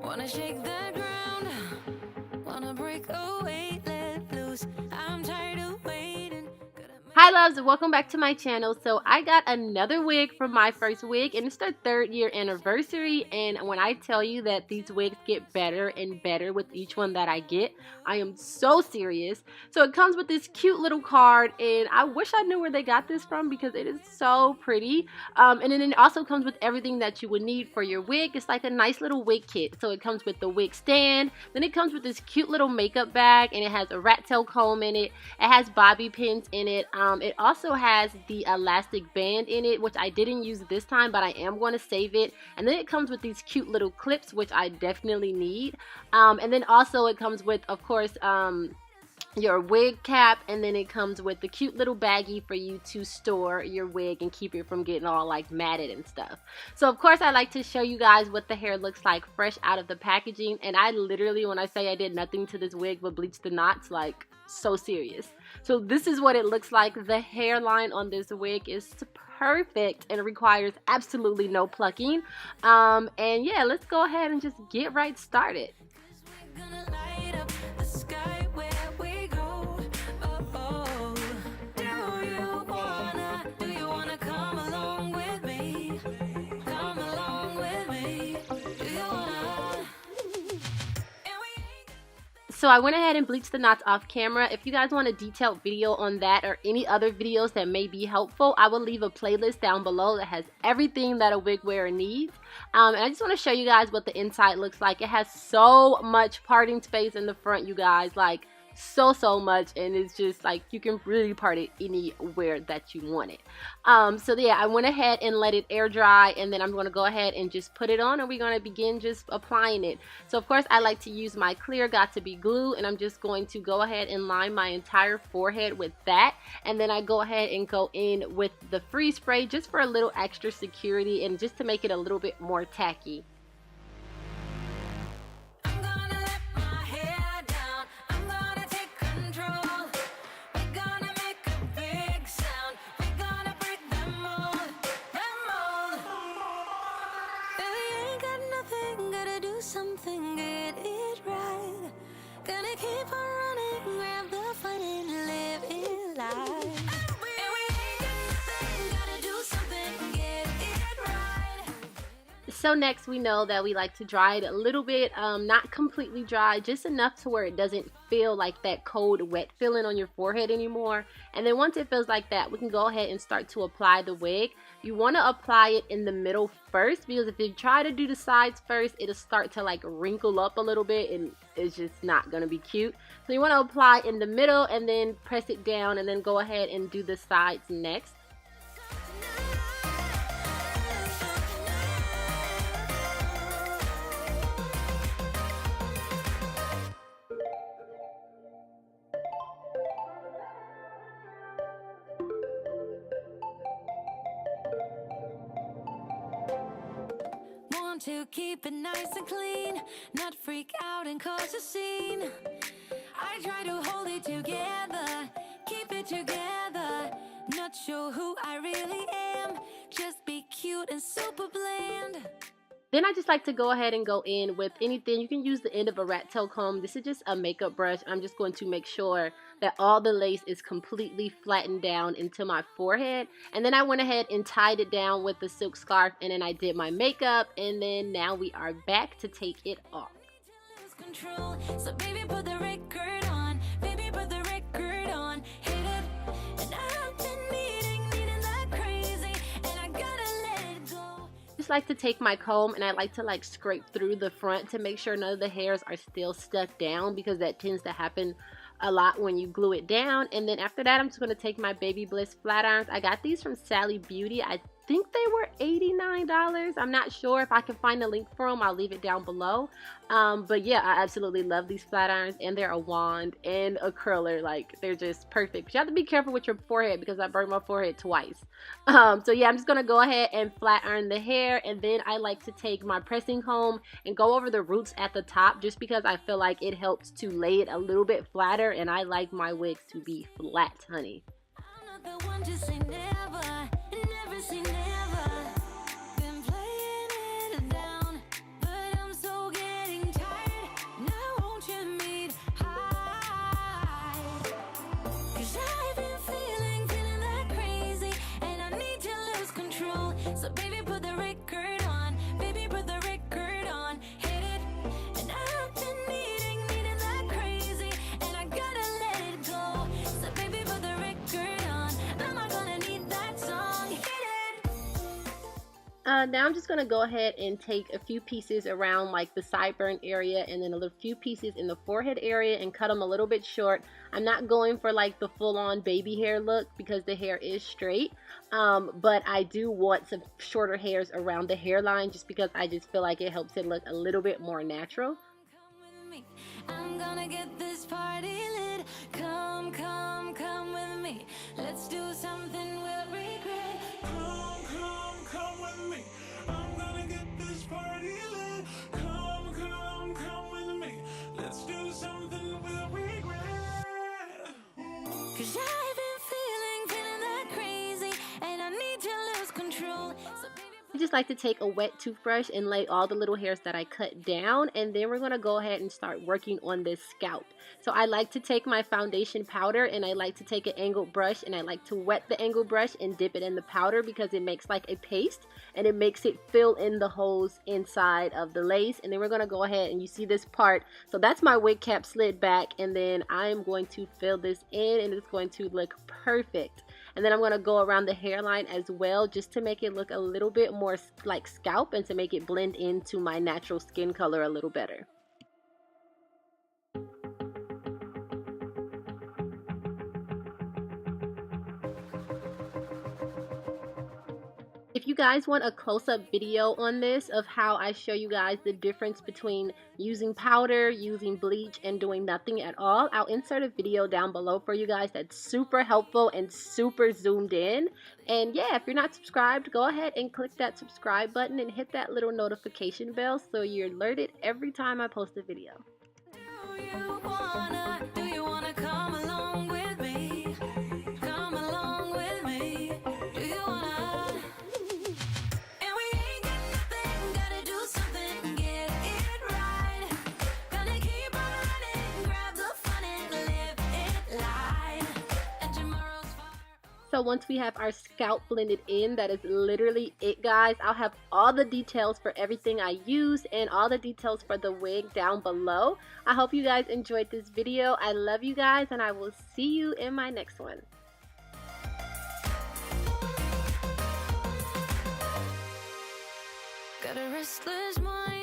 Wanna shake the ground, wanna break away, let loose. I'm tired of waiting. Hi loves, and welcome back to my channel. So I got another wig from Myfirstwig, and it's their 3rd year anniversary. And when I tell you that these wigs get better and better with each one that I get, I am so serious. So it comes with this cute little card, and I wish I knew where they got this from because it is so pretty. And then it also comes with everything that you would need for your wig. It's like a nice little wig kit. So it comes with the wig stand, then it comes with this cute little makeup bag, and it has a rat tail comb in it. It has bobby pins in it. It also has the elastic band in it, which I didn't use this time, but I am going to save it. And then it comes with these cute little clips, which I definitely need. And then also it comes with, of course, your wig cap, and then it comes with the cute little baggie for you to store your wig and keep it from getting all like matted and stuff. So of course I like to show you guys what the hair looks like fresh out of the packaging, and I literally, when I say I did nothing to this wig but bleach the knots, like so serious. So this is what it looks like. The hairline on this wig is perfect and requires absolutely no plucking. And yeah, let's go ahead and just get right started. So I went ahead and bleached the knots off camera. If you guys want a detailed video on that or any other videos that may be helpful, I will leave a playlist down below that has everything that a wig wearer needs. And I just want to show you guys what the inside looks like. It has so much parting space in the front, you guys, like so much, and it's just like you can really part it anywhere that you want it. So yeah, I went ahead and let it air dry, and then I'm going to go ahead and just put it on, and we're going to begin just applying it. So of course I like to use my clear got2b glue, and I'm just going to go ahead and line my entire forehead with that, and then I go ahead and go in with the freeze spray just for a little extra security and just to make it a little bit more tacky. Something, get it right. Gonna keep on running, grab the fun and live it life. And we ain't got nothing, gotta do something, get it right. So next, we know that we like to dry it a little bit, not completely dry, just enough to where it doesn't feel like that cold wet feeling on your forehead anymore. And then once it feels like that, we can go ahead and start to apply the wig. You want to apply it in the middle first, because if you try to do the sides first, it'll start to like wrinkle up a little bit and it's just not going to be cute. So you want to apply in the middle and then press it down, and then go ahead and do the sides next. To keep it nice and clean, not freak out and cause a scene. I try to hold it together, keep it together, not sure who I really am, just be cute and super bland. Then I just like to go ahead and go in with anything. You can use the end of a rat tail comb. This is just a makeup brush. I'm just going to make sure that all the lace is completely flattened down into my forehead. And then I went ahead and tied it down with the silk scarf, and then I did my makeup, and then now we are back to take it off. So baby, put the record on, baby, put the record on, hit it. And I've been needing that crazy, and I gotta let it go. Just like to take my comb, and I like to like scrape through the front to make sure none of the hairs are still stuck down, because that tends to happen a lot when you glue it down. And then after that, I'm just going to take my Baby Bliss flat irons. I got these from Sally Beauty. I think they were $89. I'm not sure. If I can find a link for them, I'll leave it down below. But yeah, I absolutely love these flat irons, and they're a wand and a curler. Like, they're just perfect. But you have to be careful with your forehead because I burned my forehead twice. So yeah, I'm just gonna go ahead and flat iron the hair, and then I like to take my pressing comb and go over the roots at the top, just because I feel like it helps to lay it a little bit flatter, and I like my wigs to be flat, honey. I'm not the one to say never, never say never. Been playing it down, but I'm so getting Now I'm just going to go ahead and take a few pieces around like the sideburn area and then a few pieces in the forehead area and cut them a little bit short. I'm not going for like the full-on baby hair look because the hair is straight, but I do want some shorter hairs around the hairline just because I just feel like it helps it look a little bit more natural. I'm gonna get this party lit. Come, come, come with me. Let's do something we'll regret. Come, come, come with me. I'm gonna get this party lit. Come, come, come with me. Let's do something we'll regret. 'Cause I've been feeling that crazy, and I need to lose control. So baby, I just like to take a wet toothbrush and lay all the little hairs that I cut down, and then we're going to go ahead and start working on this scalp. So I like to take my foundation powder and I like to take an angled brush and I like to wet the angled brush and dip it in the powder because it makes like a paste and it makes it fill in the holes inside of the lace. And then we're going to go ahead and you see this part. So that's my wig cap slid back, and then I'm going to fill this in and it's going to look perfect. And then I'm going to go around the hairline as well just to make it look a little bit more like scalp and to make it blend into my natural skin color a little better. If you guys want a close-up video on this of how I show you guys the difference between using powder, using bleach, and doing nothing at all, I'll insert a video down below for you guys that's super helpful and super zoomed in. And yeah, if you're not subscribed, go ahead and click that subscribe button and hit that little notification bell so you're alerted every time I post a video. do you wanna come along with me? Come along with me. Do you wanna? And we ain't got nothing, gotta do something, get it right. Gonna keep on running, grab the fun and live it live. And tomorrow's fire. So once we have our scalp blended in, that is literally it, guys. I'll have all the details for everything I use and all the details for the wig down below. I hope you guys enjoyed this video. I love you guys and I will see you in my next one. Got a restless mind.